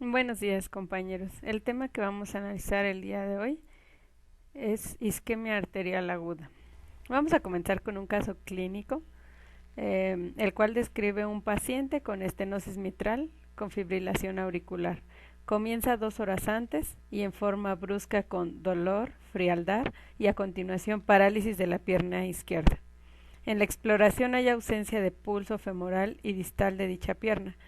Buenos días, compañeros. El tema que vamos a analizar el día de hoy es isquemia arterial aguda. Vamos a comenzar con un caso clínico, el cual describe un paciente con estenosis mitral con fibrilación auricular. Comienza 2 horas antes y en forma brusca con dolor, frialdad y a continuación parálisis de la pierna izquierda. En la exploración hay ausencia de pulso femoral y distal de dicha pierna.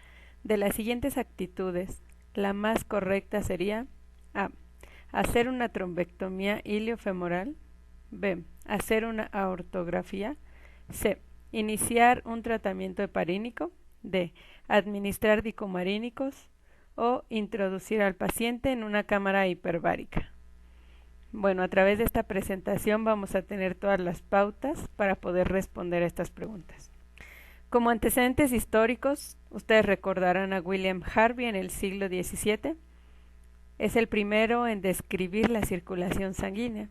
De las siguientes actitudes, la más correcta sería A. Hacer una trombectomía iliofemoral. B. Hacer una aortografía. C. Iniciar un tratamiento heparínico. D. Administrar dicumarínicos o introducir al paciente en una cámara hiperbárica. Bueno, a través de esta presentación vamos a tener todas las pautas para poder responder a estas preguntas. Como antecedentes históricos, ustedes recordarán a William Harvey en el siglo XVII. Es el primero en describir la circulación sanguínea.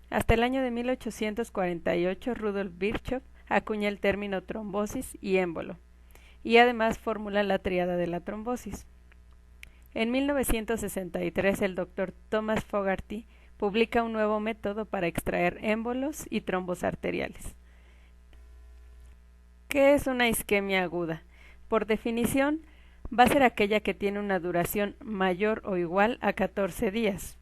Hasta el año de 1848, Rudolf Virchow acuña el término trombosis y émbolo, y además formula la tríada de la trombosis. En 1963, el doctor Thomas Fogarty publica un nuevo método para extraer émbolos y trombos arteriales. ¿Qué es una isquemia aguda? Por definición, va a ser aquella que tiene una duración mayor o igual a 14 días.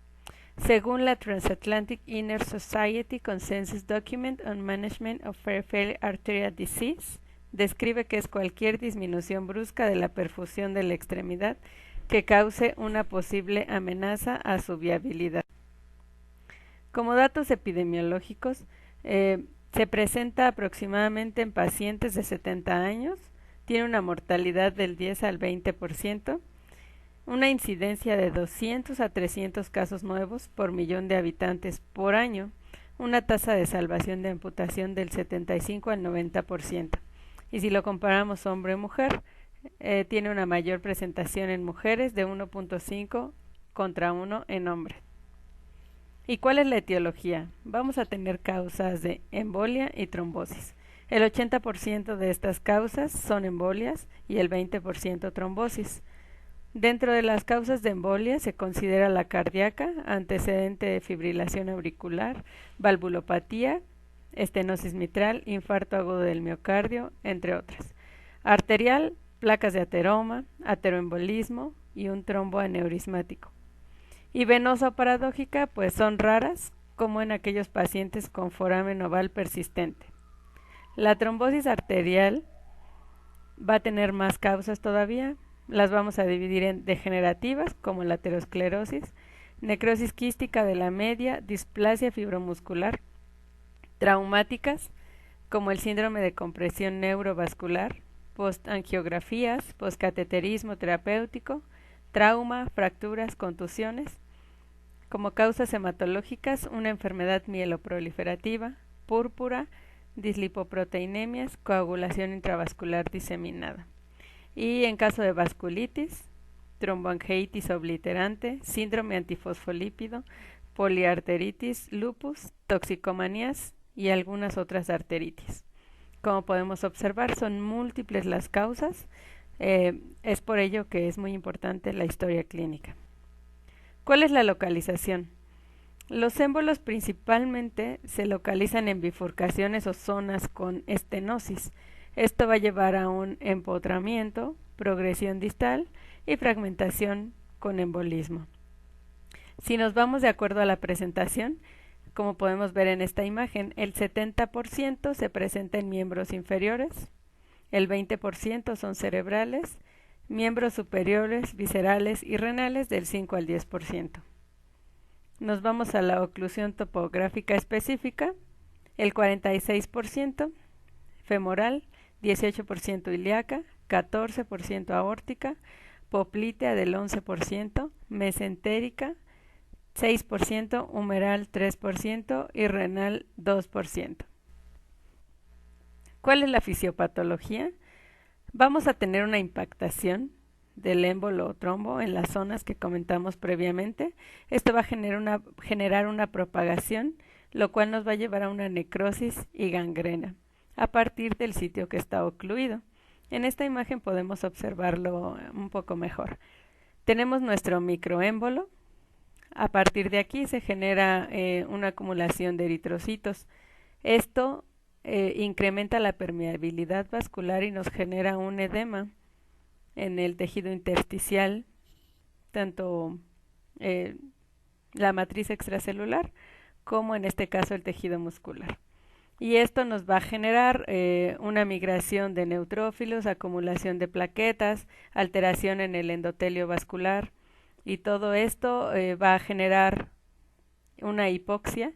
Según la Transatlantic Inner Society Consensus Document on Management of Peripheral Arterial Disease, describe que es cualquier disminución brusca de la perfusión de la extremidad que cause una posible amenaza a su viabilidad. Como datos epidemiológicos, se presenta aproximadamente en pacientes de 70 años, tiene una mortalidad del 10 al 20%, una incidencia de 200 a 300 casos nuevos por millón de habitantes por año, una tasa de salvación de amputación del 75 al 90%. Y si lo comparamos hombre-mujer, tiene una mayor presentación en mujeres de 1.5 contra 1 en hombres. ¿Y cuál es la etiología? Vamos a tener causas de embolia y trombosis. El 80% de estas causas son embolias y el 20% trombosis. Dentro de las causas de embolia se considera la cardíaca, antecedente de fibrilación auricular, valvulopatía, estenosis mitral, infarto agudo del miocardio, entre otras. Arterial, placas de ateroma, ateroembolismo y un tromboaneurismático. Y venosa o paradójica, pues son raras, como en aquellos pacientes con foramen oval persistente. La trombosis arterial va a tener más causas todavía. Las vamos a dividir en degenerativas, como la aterosclerosis, necrosis quística de la media, displasia fibromuscular, traumáticas, como el síndrome de compresión neurovascular, postangiografías, postcateterismo terapéutico, trauma, fracturas, contusiones. Como causas hematológicas, una enfermedad mieloproliferativa, púrpura, dislipoproteinemias, coagulación intravascular diseminada. Y en caso de vasculitis, tromboangeitis obliterante, síndrome antifosfolípido, poliarteritis, lupus, toxicomanías y algunas otras arteritis. Como podemos observar, son múltiples las causas, es por ello que es muy importante la historia clínica. ¿Cuál es la localización? Los émbolos principalmente se localizan en bifurcaciones o zonas con estenosis. Esto va a llevar a un empotramiento, progresión distal y fragmentación con embolismo. Si nos vamos de acuerdo a la presentación, como podemos ver en esta imagen, el 70% se presenta en miembros inferiores, el 20% son cerebrales, miembros superiores, viscerales y renales del 5 al 10%. Nos vamos a la oclusión topográfica específica, el 46% femoral, 18% ilíaca, 14% aórtica, poplítea del 11%, mesentérica 6%, humeral 3% y renal 2%. ¿Cuál es la fisiopatología? Vamos a tener una impactación del émbolo o trombo en las zonas que comentamos previamente. Esto va a generar una propagación, lo cual nos va a llevar a una necrosis y gangrena a partir del sitio que está ocluido. En esta imagen podemos observarlo un poco mejor. Tenemos nuestro microémbolo. A partir de aquí se genera una acumulación de eritrocitos. Esto incrementa la permeabilidad vascular y nos genera un edema en el tejido intersticial, tanto la matriz extracelular como en este caso el tejido muscular. Y esto nos va a generar una migración de neutrófilos, acumulación de plaquetas, alteración en el endotelio vascular, y todo esto va a generar una hipoxia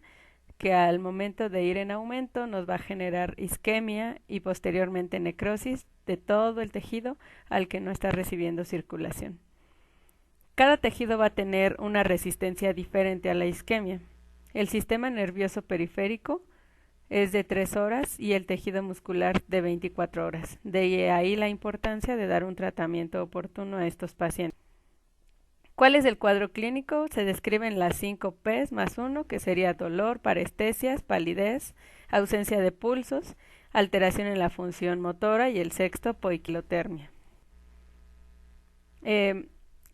que al momento de ir en aumento nos va a generar isquemia y posteriormente necrosis de todo el tejido al que no está recibiendo circulación. Cada tejido va a tener una resistencia diferente a la isquemia. El sistema nervioso periférico es de 3 horas y el tejido muscular de 24 horas. De ahí la importancia de dar un tratamiento oportuno a estos pacientes. ¿Cuál es el cuadro clínico? Se describen las 5 P's más 1, que sería dolor, parestesias, palidez, ausencia de pulsos, alteración en la función motora, y el sexto, poiquilotermia.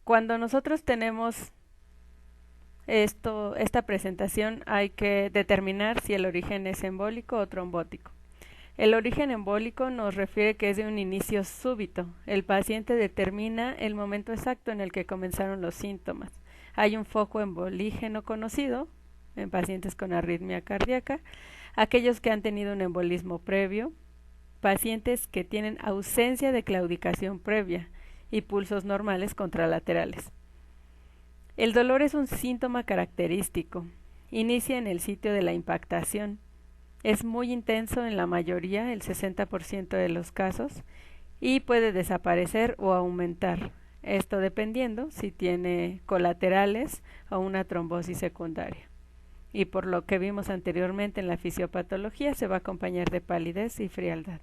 Cuando nosotros tenemos esta presentación, hay que determinar si el origen es embólico o trombótico. El origen embólico nos refiere que es de un inicio súbito. El paciente determina el momento exacto en el que comenzaron los síntomas. Hay un foco embolígeno conocido en pacientes con arritmia cardíaca, aquellos que han tenido un embolismo previo, pacientes que tienen ausencia de claudicación previa y pulsos normales contralaterales. El dolor es un síntoma característico. Inicia en el sitio de la impactación. Es muy intenso en la mayoría, el 60% de los casos, y puede desaparecer o aumentar, esto dependiendo si tiene colaterales o una trombosis secundaria. Y por lo que vimos anteriormente en la fisiopatología, se va a acompañar de palidez y frialdad.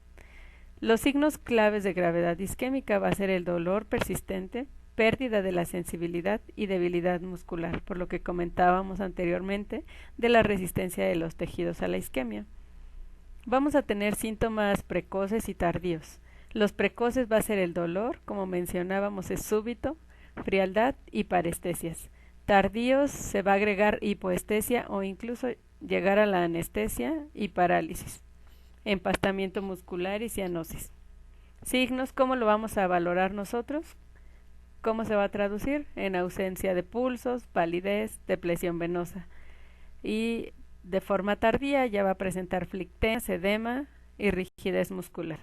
Los signos claves de gravedad isquémica va a ser el dolor persistente, pérdida de la sensibilidad y debilidad muscular, por lo que comentábamos anteriormente de la resistencia de los tejidos a la isquemia. Vamos a tener síntomas precoces y tardíos. Los precoces va a ser el dolor, como mencionábamos, es súbito, frialdad y parestesias. Tardíos se va a agregar hipoestesia o incluso llegar a la anestesia y parálisis, empastamiento muscular y cianosis. Signos, ¿cómo lo vamos a valorar nosotros? ¿Cómo se va a traducir? En ausencia de pulsos, palidez, depresión venosa. Y de forma tardía ya va a presentar flictemas, edema y rigidez muscular.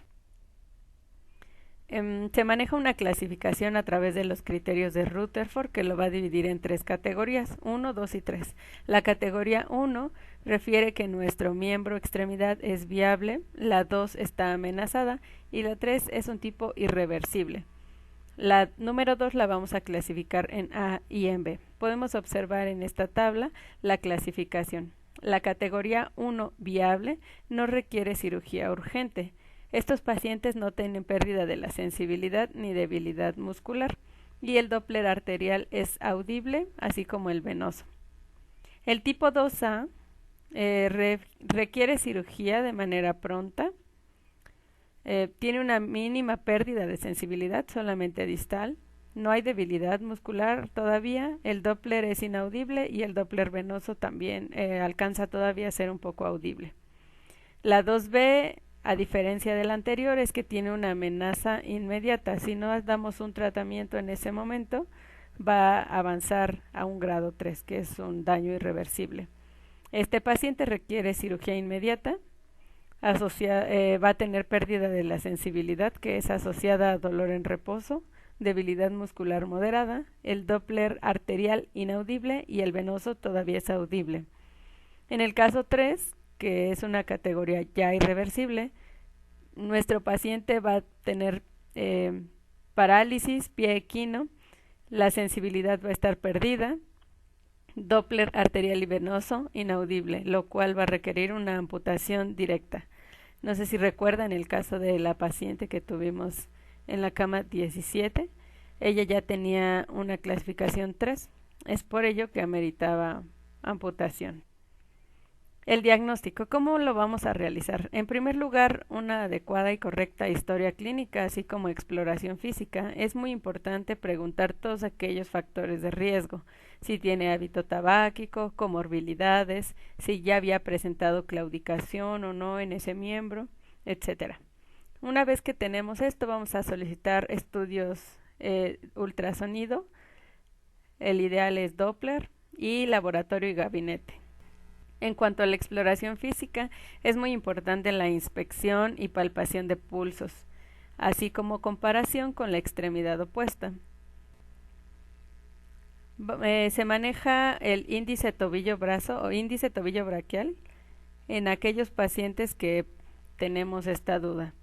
Se maneja una clasificación a través de los criterios de Rutherford, que lo va a dividir en 3 categorías, 1, 2 y 3. La categoría 1 refiere que nuestro miembro extremidad es viable, la 2 está amenazada y la 3 es un tipo irreversible. La número 2 la vamos a clasificar en A y en B. Podemos observar en esta tabla la clasificación. La categoría 1 viable no requiere cirugía urgente. Estos pacientes no tienen pérdida de la sensibilidad ni debilidad muscular y el Doppler arterial es audible, así como el venoso. El tipo 2A requiere cirugía de manera pronta. Tiene una mínima pérdida de sensibilidad, solamente distal. No hay debilidad muscular todavía. El Doppler es inaudible y el Doppler venoso también alcanza todavía a ser un poco audible. La 2B, a diferencia de la anterior, es que tiene una amenaza inmediata. Si no damos un tratamiento en ese momento, va a avanzar a un grado 3, que es un daño irreversible. Este paciente requiere cirugía inmediata. Va a tener pérdida de la sensibilidad, que es asociada a dolor en reposo, debilidad muscular moderada, el Doppler arterial inaudible y el venoso todavía es audible. En el caso 3, que es una categoría ya irreversible, nuestro paciente va a tener parálisis, pie equino, la sensibilidad va a estar perdida, Doppler arterial y venoso inaudible, lo cual va a requerir una amputación directa. No sé si recuerdan el caso de la paciente que tuvimos en la cama 17, ella ya tenía una clasificación 3, es por ello que ameritaba amputación. El diagnóstico, ¿cómo lo vamos a realizar? En primer lugar, una adecuada y correcta historia clínica, así como exploración física. Es muy importante preguntar todos aquellos factores de riesgo, si tiene hábito tabáquico, comorbilidades, si ya había presentado claudicación o no en ese miembro, etcétera. Una vez que tenemos esto, vamos a solicitar estudios ultrasonido, el ideal es Doppler, y laboratorio y gabinete. En cuanto a la exploración física, es muy importante la inspección y palpación de pulsos, así como comparación con la extremidad opuesta. Se maneja el índice tobillo-brazo o índice tobillo-braquial en aquellos pacientes que tenemos esta duda.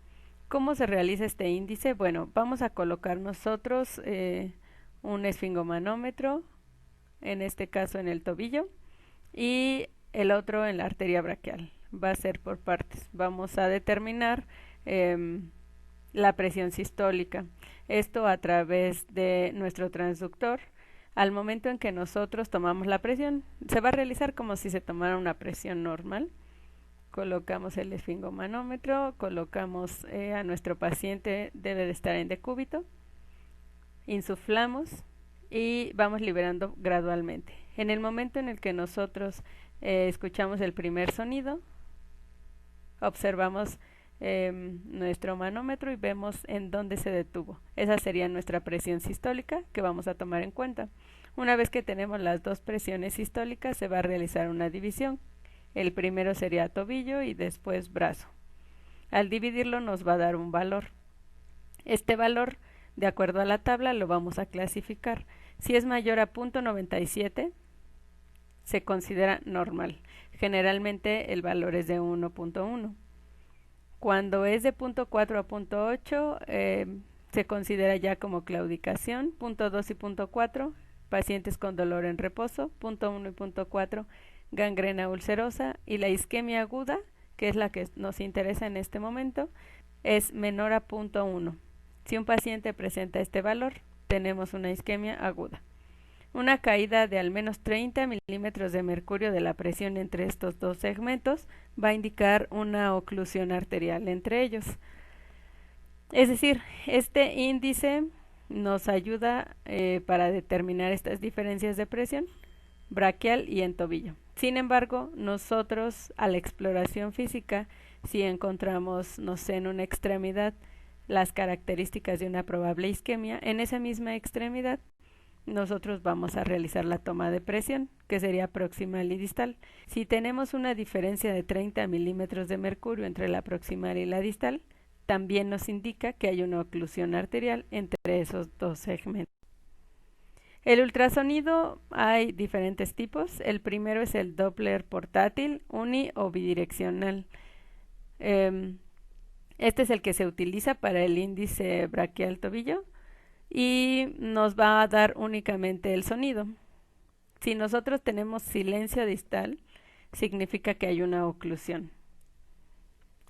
¿Cómo se realiza este índice? Bueno, vamos a colocar nosotros un esfingomanómetro, en este caso en el tobillo, y el otro en la arteria braquial. Va a ser por partes. Vamos a determinar la presión sistólica. Esto a través de nuestro transductor. Al momento en que nosotros tomamos la presión, se va a realizar como si se tomara una presión normal. Colocamos el esfingomanómetro, colocamos a nuestro paciente, debe de estar en decúbito, insuflamos y vamos liberando gradualmente. En el momento en el que nosotros escuchamos el primer sonido, observamos nuestro manómetro y vemos en dónde se detuvo. Esa sería nuestra presión sistólica que vamos a tomar en cuenta. Una vez que tenemos las dos presiones sistólicas, se va a realizar una división. El primero sería tobillo y después brazo. Al dividirlo nos va a dar un valor. Este valor, de acuerdo a la tabla, lo vamos a clasificar. Si es mayor a 0.97, se considera normal. Generalmente el valor es de 1.1. Cuando es de 0.4 a 0.8, se considera ya como claudicación. 0.2 y 0.4, pacientes con dolor en reposo. 0.1 y 0.4, gangrena ulcerosa. Y la isquemia aguda, que es la que nos interesa en este momento, es menor a 0.1. Si un paciente presenta este valor, tenemos una isquemia aguda. Una caída de al menos 30 milímetros de mercurio de la presión entre estos dos segmentos va a indicar una oclusión arterial entre ellos. Es decir, este índice nos ayuda para determinar estas diferencias de presión braquial y en tobillo. Sin embargo, nosotros a la exploración física, si encontramos, no sé, en una extremidad las características de una probable isquemia, en esa misma extremidad nosotros vamos a realizar la toma de presión, que sería proximal y distal. Si tenemos una diferencia de 30 milímetros de mercurio entre la proximal y la distal, también nos indica que hay una oclusión arterial entre esos dos segmentos. El ultrasonido hay diferentes tipos. El primero es el Doppler portátil, uni o bidireccional. Este es el que se utiliza para el índice braquial tobillo y nos va a dar únicamente el sonido. Si nosotros tenemos silencio distal, significa que hay una oclusión.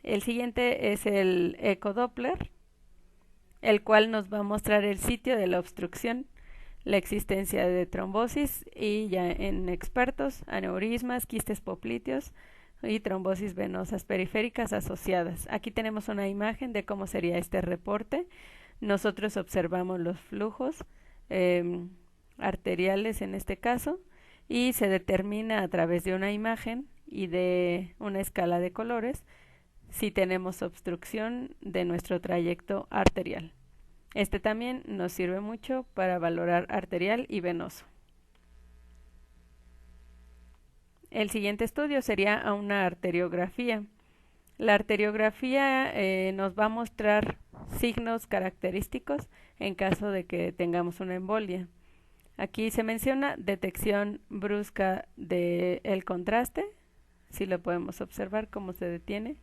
El siguiente es el ecodoppler, el cual nos va a mostrar el sitio de la obstrucción, la existencia de trombosis y ya en expertos, aneurismas, quistes popliteos y trombosis venosas periféricas asociadas. Aquí tenemos una imagen de cómo sería este reporte. Nosotros observamos los flujos arteriales en este caso y se determina a través de una imagen y de una escala de colores si tenemos obstrucción de nuestro trayecto arterial. Este también nos sirve mucho para valorar arterial y venoso. El siguiente estudio sería una arteriografía. La arteriografía nos va a mostrar signos característicos en caso de que tengamos una embolia. Aquí se menciona detección brusca del contraste, si lo podemos observar cómo se detiene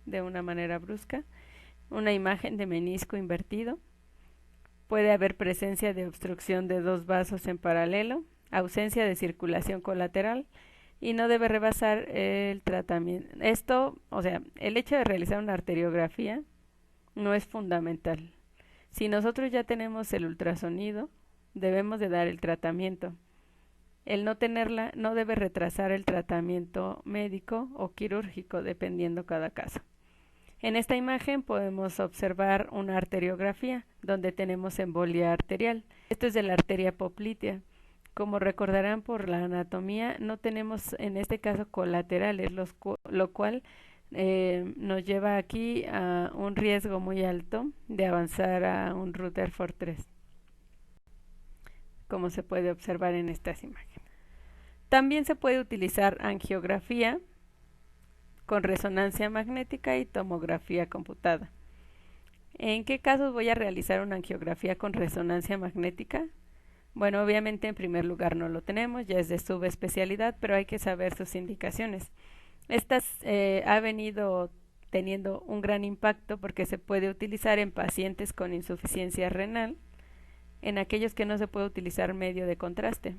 de una manera brusca, una imagen de menisco invertido, puede haber presencia de obstrucción de dos vasos en paralelo, ausencia de circulación colateral y no debe rebasar el tratamiento. Esto, o sea, el hecho de realizar una arteriografía no es fundamental. Si nosotros ya tenemos el ultrasonido, debemos de dar el tratamiento. El no tenerla no debe retrasar el tratamiento médico o quirúrgico, dependiendo cada caso. En esta imagen podemos observar una arteriografía donde tenemos embolia arterial. Esto es de la arteria poplitea. Como recordarán por la anatomía, no tenemos en este caso colaterales, lo cual nos lleva aquí a un riesgo muy alto de avanzar a un Rutherford 3, como se puede observar en estas imágenes. También se puede utilizar angiografía con resonancia magnética y tomografía computada. ¿En qué casos voy a realizar una angiografía con resonancia magnética? Bueno, obviamente en primer lugar no lo tenemos, ya es de subespecialidad, pero hay que saber sus indicaciones. Estas ha venido teniendo un gran impacto porque se puede utilizar en pacientes con insuficiencia renal, en aquellos que no se puede utilizar medio de contraste.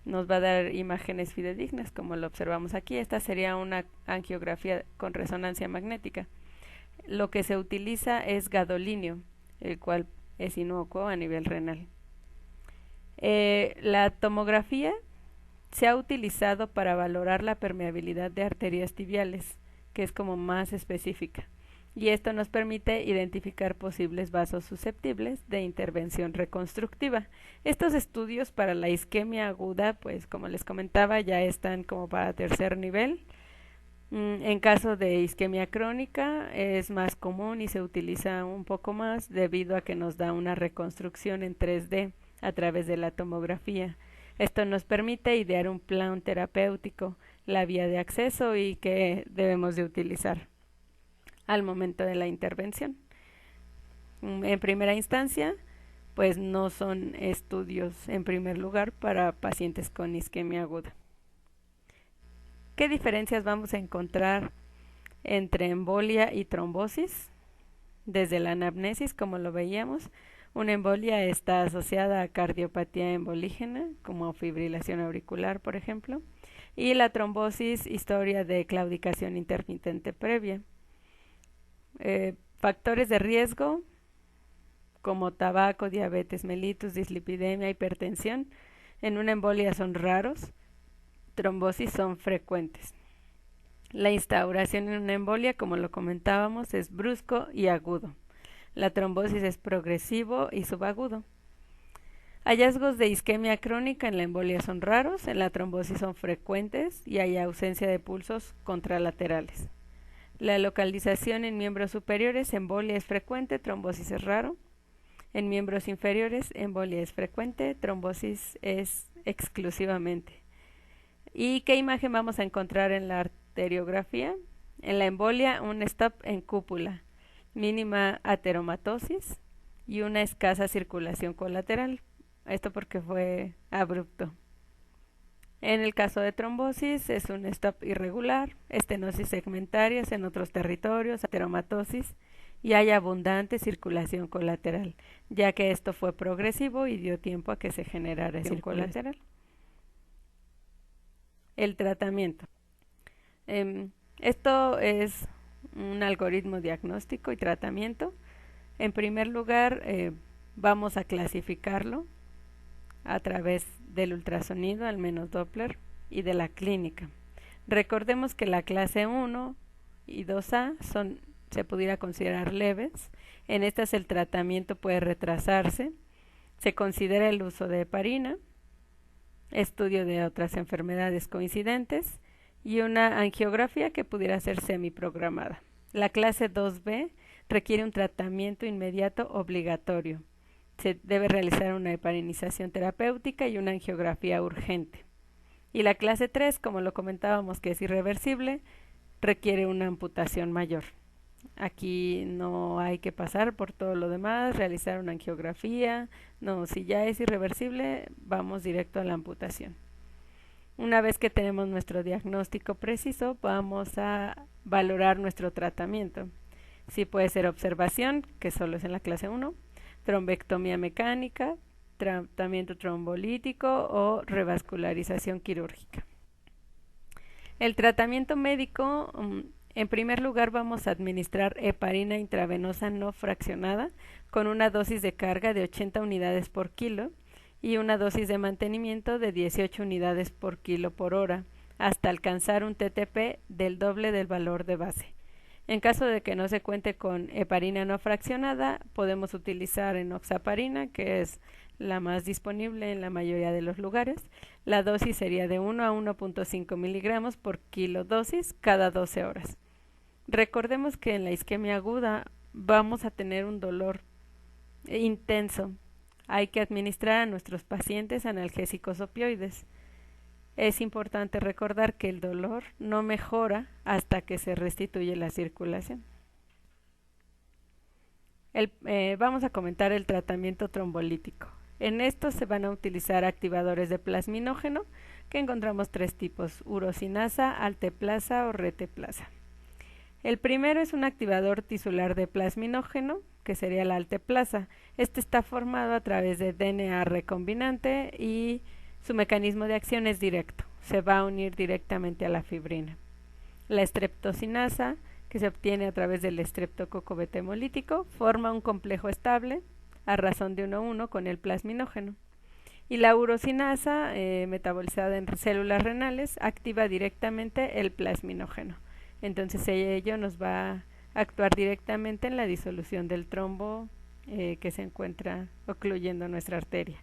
Nos va a dar imágenes fidedignas, como lo observamos aquí. Esta sería una angiografía con resonancia magnética. Lo que se utiliza es gadolinio, el cual es inocuo a nivel renal. La tomografía se ha utilizado para valorar la permeabilidad de arterias tibiales, que es como más específica, y esto nos permite identificar posibles vasos susceptibles de intervención reconstructiva. Estos estudios para la isquemia aguda, pues como les comentaba, ya están como para tercer nivel. En caso de isquemia crónica es más común y se utiliza un poco más debido a que nos da una reconstrucción en 3D a través de la tomografía. Esto nos permite idear un plan terapéutico, la vía de acceso y qué debemos de utilizar al momento de la intervención. En primera instancia, pues no son estudios en primer lugar para pacientes con isquemia aguda. ¿Qué diferencias vamos a encontrar entre embolia y trombosis? Desde la anamnesis, como lo veíamos, una embolia está asociada a cardiopatía embolígena, como fibrilación auricular, por ejemplo, y la trombosis, historia de claudicación intermitente previa. Factores de riesgo como tabaco, diabetes mellitus, dislipidemia, hipertensión, en una embolia son raros, trombosis son frecuentes. La instauración en una embolia, como lo comentábamos, es brusco y agudo. La trombosis es progresivo y subagudo. Hallazgos de isquemia crónica en la embolia son raros, en la trombosis son frecuentes y hay ausencia de pulsos contralaterales. La localización en miembros superiores, embolia es frecuente, trombosis es raro. En miembros inferiores, embolia es frecuente, trombosis es exclusivamente. ¿Y qué imagen vamos a encontrar en la arteriografía? En la embolia, un stop en cúpula, mínima ateromatosis y una escasa circulación colateral. Esto porque fue abrupto. En el caso de trombosis es un stop irregular, estenosis segmentarias en otros territorios, ateromatosis y hay abundante circulación colateral, ya que esto fue progresivo y dio tiempo a que se generara circulación colateral. El tratamiento. Esto es un algoritmo diagnóstico y tratamiento. En primer lugar, vamos a clasificarlo a través del ultrasonido, al menos Doppler, y de la clínica. Recordemos que la clase 1 y 2A se pudiera considerar leves. En estas el tratamiento puede retrasarse. Se considera el uso de heparina, estudio de otras enfermedades coincidentes y una angiografía que pudiera ser semiprogramada. La clase 2B requiere un tratamiento inmediato obligatorio. Se debe realizar una heparinización terapéutica y una angiografía urgente. Y la clase 3, como lo comentábamos que es irreversible, requiere una amputación mayor. Aquí no hay que pasar por todo lo demás, realizar una angiografía. No, si ya es irreversible, vamos directo a la amputación. Una vez que tenemos nuestro diagnóstico preciso, vamos a valorar nuestro tratamiento. Sí puede ser observación, que solo es en la clase 1, trombectomía mecánica, tratamiento trombolítico o revascularización quirúrgica. El tratamiento médico, en primer lugar vamos a administrar heparina intravenosa no fraccionada con una dosis de carga de 80 unidades por kilo y una dosis de mantenimiento de 18 unidades por kilo por hora, hasta alcanzar un TTP del doble del valor de base. En caso de que no se cuente con heparina no fraccionada, podemos utilizar enoxaparina, que es la más disponible en la mayoría de los lugares. La dosis sería de 1 a 1.5 miligramos por kilo dosis cada 12 horas. Recordemos que en la isquemia aguda vamos a tener un dolor intenso. Hay que administrar a nuestros pacientes analgésicos opioides. Es importante recordar que el dolor no mejora hasta que se restituye la circulación. Vamos a comentar el tratamiento trombolítico. En esto se van a utilizar activadores de plasminógeno, que encontramos tres tipos: urosinasa, alteplasa o reteplasa. El primero es un activador tisular de plasminógeno, que sería la alteplasa. Este está formado a través de DNA recombinante y su mecanismo de acción es directo, se va a unir directamente a la fibrina. La streptosinasa, que se obtiene a través del estreptococo beta-hemolítico, forma un complejo estable a razón de 1:1 con el plasminógeno. Y la urosinasa, metabolizada en células renales, activa directamente el plasminógeno. Entonces ello nos va a actuar directamente en la disolución del trombo que se encuentra ocluyendo nuestra arteria.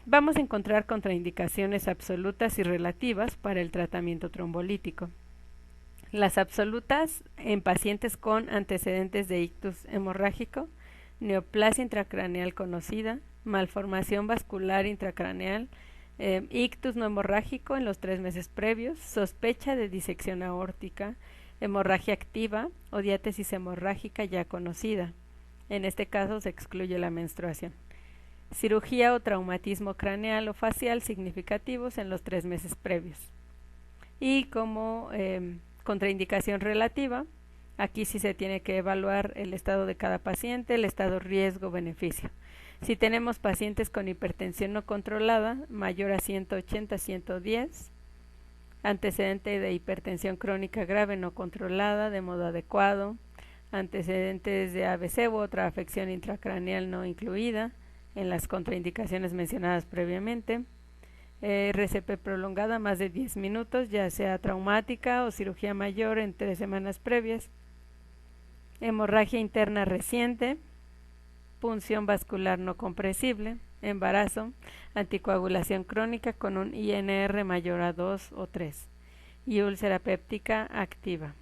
Vamos a encontrar contraindicaciones absolutas y relativas para el tratamiento trombolítico. Las absolutas en pacientes con antecedentes de ictus hemorrágico, neoplasia intracraneal conocida, malformación vascular intracraneal, ictus no hemorrágico en los 3 meses previos, sospecha de disección aórtica, hemorragia activa o diátesis hemorrágica ya conocida. En este caso se excluye la menstruación. Cirugía o traumatismo craneal o facial significativos en los 3 meses previos. Y como contraindicación relativa, aquí sí se tiene que evaluar el estado de cada paciente, el estado riesgo-beneficio. Si tenemos pacientes con hipertensión no controlada, mayor a 180-110, antecedente de hipertensión crónica grave no controlada de modo adecuado, antecedentes de ABC u otra afección intracraneal no incluida en las contraindicaciones mencionadas previamente, RCP prolongada más de 10 minutos, ya sea traumática o cirugía mayor en 3 semanas previas, hemorragia interna reciente, punción vascular no compresible, embarazo, anticoagulación crónica con un INR mayor a 2 o 3 y úlcera péptica activa.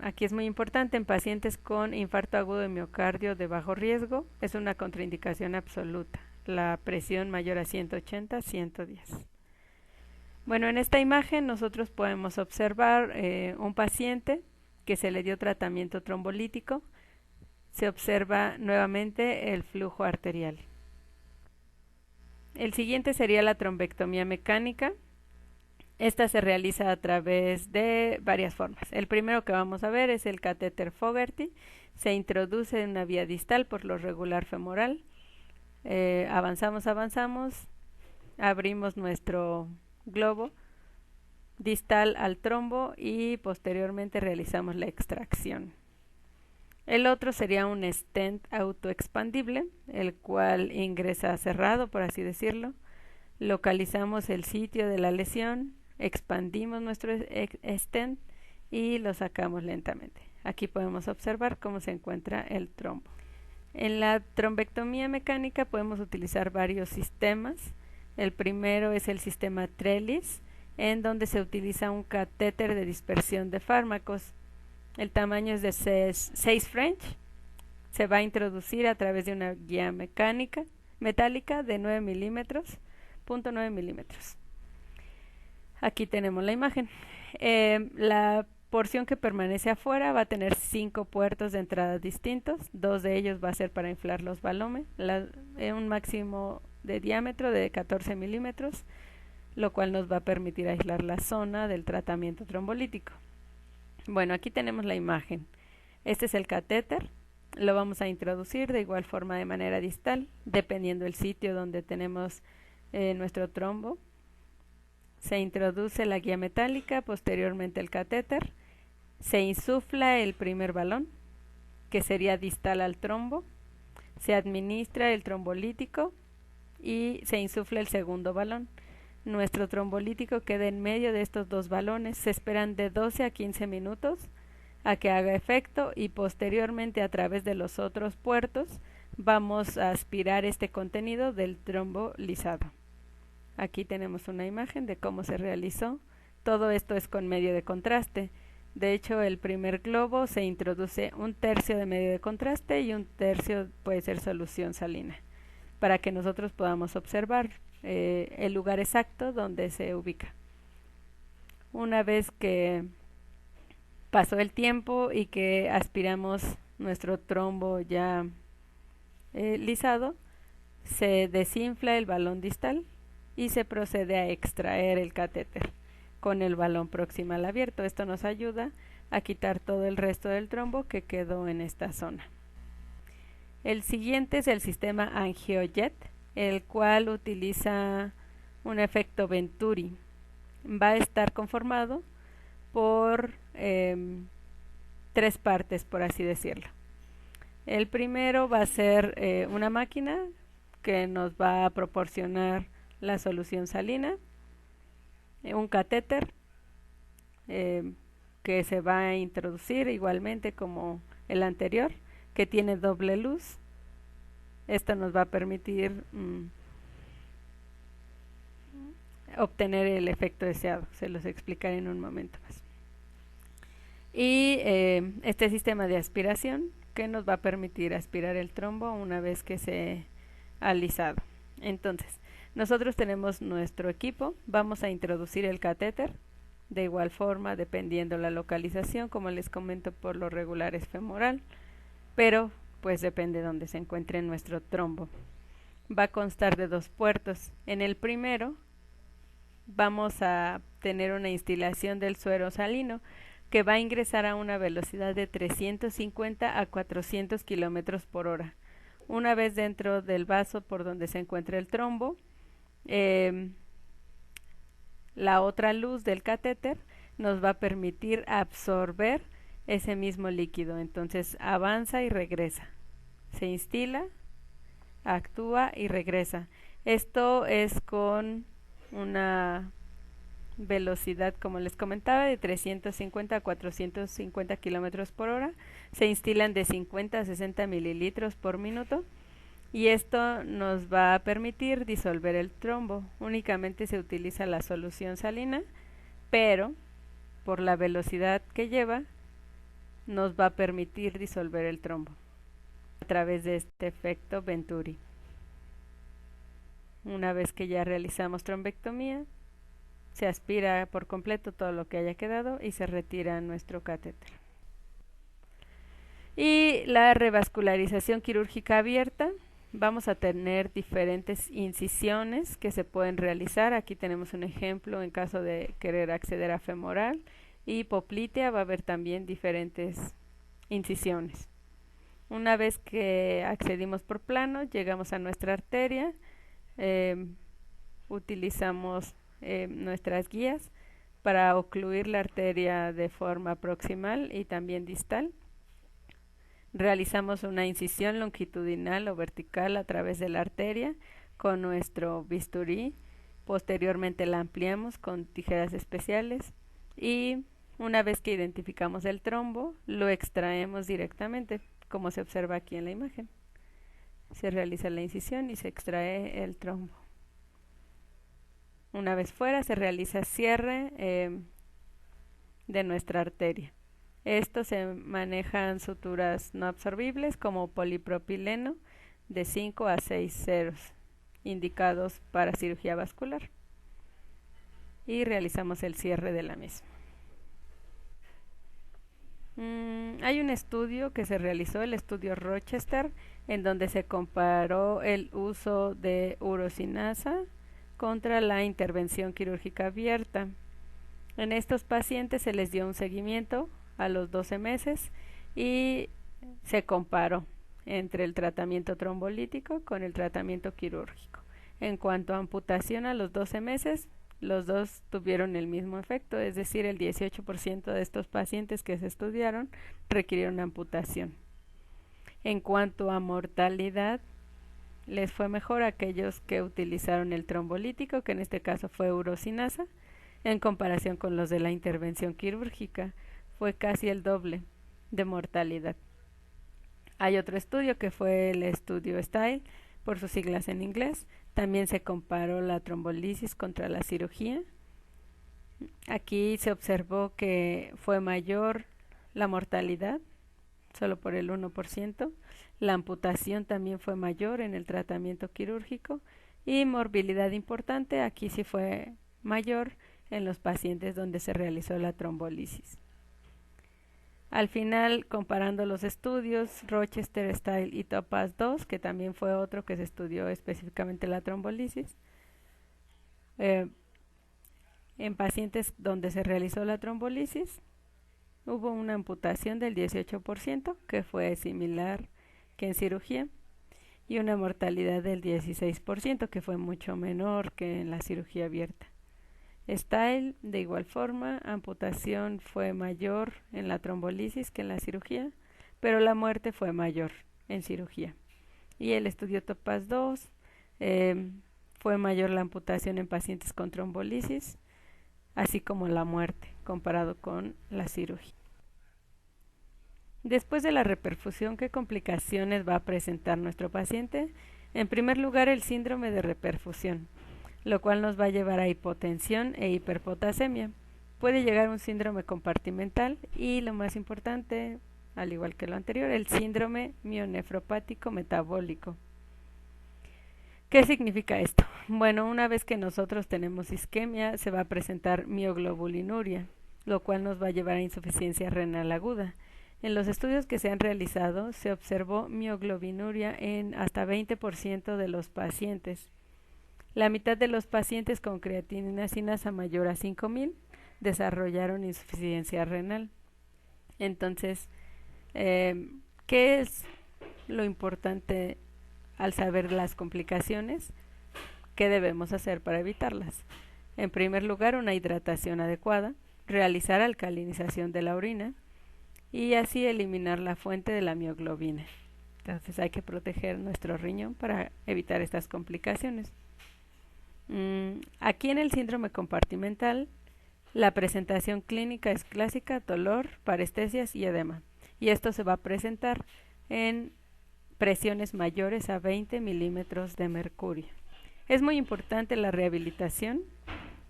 Aquí es muy importante en pacientes con infarto agudo de miocardio de bajo riesgo, es una contraindicación absoluta, la presión mayor a 180-110. Bueno, en esta imagen nosotros podemos observar un paciente que se le dio tratamiento trombolítico. Se observa nuevamente el flujo arterial. El siguiente sería la trombectomía mecánica. Esta se realiza a través de varias formas. El primero que vamos a ver es el catéter Fogarty. Se introduce en una vía distal, por lo regular femoral. Avanzamos, abrimos nuestro globo distal al trombo y posteriormente realizamos la extracción. El otro sería un stent autoexpandible, el cual ingresa cerrado, por así decirlo. Localizamos el sitio de la lesión, expandimos nuestro stent y lo sacamos lentamente. Aquí podemos observar cómo se encuentra el trombo. En la trombectomía mecánica podemos utilizar varios sistemas. El primero es el sistema Trellis, en donde se utiliza un catéter de dispersión de fármacos. El tamaño es de 6 French. Se va a introducir a través de una guía metálica de 9 milímetros, 0.9 milímetros. Aquí tenemos la imagen. La porción que permanece afuera va a tener 5 puertos de entrada distintos. 2 de ellos va a ser para inflar los balómenes, un máximo de diámetro de 14 milímetros, lo cual nos va a permitir aislar la zona del tratamiento trombolítico. Bueno, aquí tenemos la imagen. Este es el catéter. Lo vamos a introducir de igual forma de manera distal, dependiendo del sitio donde tenemos nuestro trombo. Se introduce la guía metálica, posteriormente el catéter. Se insufla el primer balón, que sería distal al trombo. Se administra el trombolítico y se insufla el segundo balón. Nuestro trombolítico queda en medio de estos dos balones. Se esperan de 12 a 15 minutos a que haga efecto y posteriormente a través de los otros puertos vamos a aspirar este contenido del trombolizado. Aquí tenemos una imagen de cómo se realizó. Todo esto es con medio de contraste. De hecho, el primer globo se introduce 1/3 de medio de contraste y 1/3 puede ser solución salina, para que nosotros podamos observar el lugar exacto donde se ubica. Una vez que pasó el tiempo y que aspiramos nuestro trombo ya lisado, se desinfla el balón distal y se procede a extraer el catéter con el balón proximal abierto. Esto nos ayuda a quitar todo el resto del trombo que quedó en esta zona. El siguiente es el sistema AngioJet, el cual utiliza un efecto Venturi. Va a estar conformado por 3 partes, por así decirlo. El primero va a ser una máquina que nos va a proporcionar la solución salina, un catéter que se va a introducir igualmente como el anterior, que tiene doble luz. Esto nos va a permitir obtener el efecto deseado. Se los explicaré en un momento más. Y este sistema de aspiración que nos va a permitir aspirar el trombo una vez que se ha lisado. Entonces, nosotros tenemos nuestro equipo, vamos a introducir el catéter, de igual forma dependiendo la localización, como les comento, por lo regular es femoral, pero pues depende de dónde se encuentre nuestro trombo. Va a constar de 2 puertos. En el primero vamos a tener una instilación del suero salino que va a ingresar a una velocidad de 350 a 400 kilómetros por hora. Una vez dentro del vaso por donde se encuentra el trombo, la otra luz del catéter nos va a permitir absorber ese mismo líquido. Entonces avanza y regresa, se instila, actúa y regresa. Esto es con una velocidad, como les comentaba, de 350 a 450 kilómetros por hora. Se instilan de 50 a 60 mililitros por minuto y esto nos va a permitir disolver el trombo. Únicamente se utiliza la solución salina, pero por la velocidad que lleva nos va a permitir disolver el trombo a través de este efecto Venturi. Una vez que ya realizamos trombectomía, se aspira por completo todo lo que haya quedado y se retira nuestro catéter. Y la revascularización quirúrgica abierta, vamos a tener diferentes incisiones que se pueden realizar. Aquí tenemos un ejemplo en caso de querer acceder a femoral, y poplitea va a haber también diferentes incisiones. Una vez que accedimos por plano, llegamos a nuestra arteria, utilizamos nuestras guías para ocluir la arteria de forma proximal y también distal. Realizamos una incisión longitudinal o vertical a través de la arteria con nuestro bisturí. Posteriormente la ampliamos con tijeras especiales y una vez que identificamos el trombo, lo extraemos directamente, como se observa aquí en la imagen. Se realiza la incisión y se extrae el trombo. Una vez fuera, se realiza cierre de nuestra arteria. Esto se manejan suturas no absorbibles como polipropileno de 5 a 6 ceros, indicados para cirugía vascular. Y realizamos el cierre de la misma. Hay un estudio que se realizó, el estudio Rochester, en donde se comparó el uso de urosinasa contra la intervención quirúrgica abierta. En estos pacientes se les dio un seguimiento a los 12 meses y se comparó entre el tratamiento trombolítico con el tratamiento quirúrgico. En cuanto a amputación a los 12 meses, los dos tuvieron el mismo efecto, es decir, el 18% de estos pacientes que se estudiaron requirieron amputación. En cuanto a mortalidad, les fue mejor a aquellos que utilizaron el trombolítico, que en este caso fue urosinasa, en comparación con los de la intervención quirúrgica, fue casi el doble de mortalidad. Hay otro estudio que fue el estudio STYLE, por sus siglas en inglés. También se comparó la trombolisis contra la cirugía. Aquí se observó que fue mayor la mortalidad, solo por el 1%. La amputación también fue mayor en el tratamiento quirúrgico y morbilidad importante, aquí sí fue mayor en los pacientes donde se realizó la trombolisis. Al final, comparando los estudios, Rochester, STYLE y Topaz 2, que también fue otro que se estudió específicamente la trombolisis, en pacientes donde se realizó la trombolisis, hubo una amputación del 18%, que fue similar que en cirugía, y una mortalidad del 16%, que fue mucho menor que en la cirugía abierta. STYLE, de igual forma, amputación fue mayor en la trombolisis que en la cirugía, pero la muerte fue mayor en cirugía. Y el estudio Topaz 2, fue mayor la amputación en pacientes con trombolisis, así como la muerte, comparado con la cirugía. Después de la reperfusión, ¿qué complicaciones va a presentar nuestro paciente? En primer lugar, el síndrome de reperfusión, lo cual nos va a llevar a hipotensión e hiperpotasemia. Puede llegar un síndrome compartimental y, lo más importante, al igual que lo anterior, el síndrome mionefropático metabólico. ¿Qué significa esto? Bueno, una vez que nosotros tenemos isquemia, se va a presentar mioglobulinuria, lo cual nos va a llevar a insuficiencia renal aguda. En los estudios que se han realizado, se observó mioglobinuria en hasta 20% de los pacientes. La mitad de los pacientes con creatinina sinasa mayor a 5000 desarrollaron insuficiencia renal. Entonces, ¿qué es lo importante al saber las complicaciones? ¿Qué debemos hacer para evitarlas? En primer lugar, una hidratación adecuada, realizar alcalinización de la orina y así eliminar la fuente de la mioglobina. Entonces hay que proteger nuestro riñón para evitar estas complicaciones. Aquí en el síndrome compartimental, la presentación clínica es clásica: dolor, parestesias y edema. Y esto se va a presentar en presiones mayores a 20 milímetros de mercurio. Es muy importante la rehabilitación,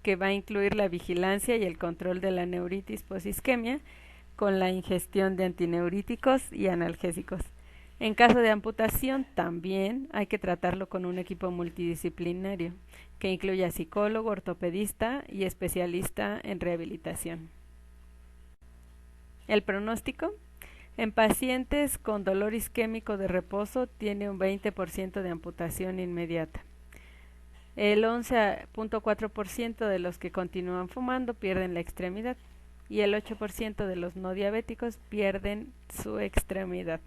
que va a incluir la vigilancia y el control de la neuritis posisquemia con la ingestión de antineuríticos y analgésicos. En caso de amputación, también hay que tratarlo con un equipo multidisciplinario que incluya psicólogo, ortopedista y especialista en rehabilitación. El pronóstico: en pacientes con dolor isquémico de reposo tiene un 20% de amputación inmediata. El 11.4% de los que continúan fumando pierden la extremidad y el 8% de los no diabéticos pierden su extremidad,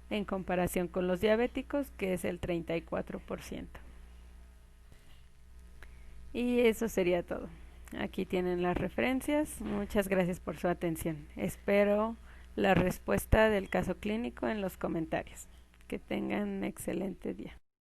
en comparación con los diabéticos, que es el 34%. Y eso sería todo. Aquí tienen las referencias. Muchas gracias por su atención. Espero la respuesta del caso clínico en los comentarios. Que tengan un excelente día.